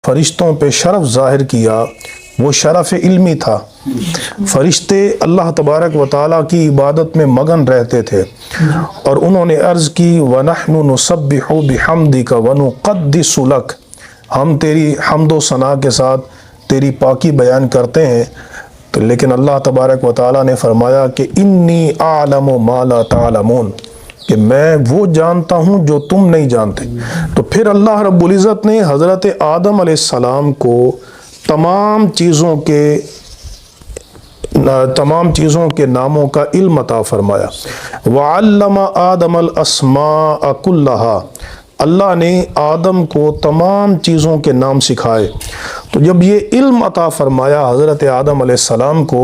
فرشتوں پہ شرف ظاہر کیا وہ شرف علمی تھا۔ فرشتے اللہ تبارک و تعالیٰ کی عبادت میں مگن رہتے تھے اور انہوں نے عرض کی وَنَحْنُ نُسَبِّحُ بِحَمْدِكَ وَنُقَدِّسُ لَكَ، ہم تیری حمد و ثنا کے ساتھ تیری پاکی بیان کرتے ہیں۔ تو لیکن اللہ تبارک و تعالیٰ نے فرمایا کہ انی اعلم ما لا تعلمون، کہ میں وہ جانتا ہوں جو تم نہیں جانتے۔ تو پھر اللہ رب العزت نے حضرت آدم علیہ السلام کو تمام چیزوں کے ناموں کا علم عطا فرمایا۔ وَعَلَّمَ آدَمَ الْأَسْمَاءَ كُلَّهَا، اللہ نے آدم کو تمام چیزوں کے نام سکھائے۔ تو جب یہ علم عطا فرمایا حضرت آدم علیہ السلام کو،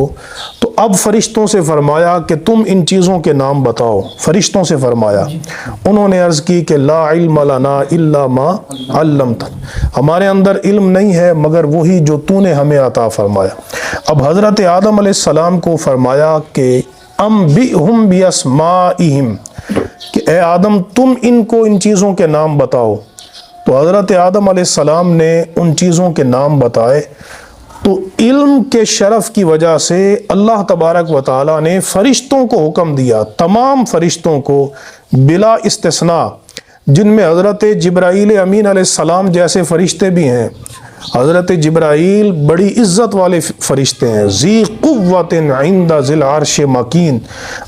تو اب فرشتوں سے فرمایا کہ تم ان چیزوں کے نام بتاؤ۔ فرشتوں سے فرمایا، انہوں نے عرض کی کہ لا علم لنا الا ما علمتنا، ہمارے اندر علم نہیں ہے مگر وہی جو تو نے ہمیں عطا فرمایا۔ اب حضرت آدم علیہ السلام کو فرمایا کہ انبئہم باسمائہم، کہ اے آدم تم ان کو ان چیزوں کے نام بتاؤ۔ تو حضرت آدم علیہ السلام نے ان چیزوں کے نام بتائے۔ تو علم کے شرف کی وجہ سے اللہ تبارک و تعالیٰ نے فرشتوں کو حکم دیا، تمام فرشتوں کو بلا استثناء، جن میں حضرت جبرائیل امین علیہ السلام جیسے فرشتے بھی ہیں۔ حضرت جبرائیل بڑی عزت والے فرشتے ہیں، ذی قوت عند ذی العرش مکین،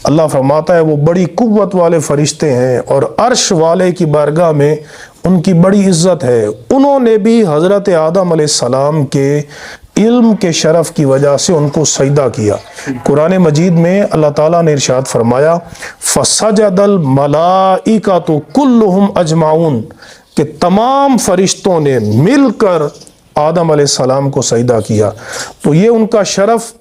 اللہ فرماتا ہے وہ بڑی قوت والے فرشتے ہیں اور عرش والے کی بارگاہ میں ان کی بڑی عزت ہے۔ انہوں نے بھی حضرت آدم علیہ السلام کے علم کے شرف کی وجہ سے ان کو سجدہ کیا۔ قرآن مجید میں اللہ تعالیٰ نے ارشاد فرمایا فَسَجَدَ الْمَلَائِكَةُ كُلُّهُمْ أَجْمَعُونَ، کہ تمام فرشتوں نے مل کر آدم علیہ السلام کو سجدہ کیا۔ تو یہ ان کا شرف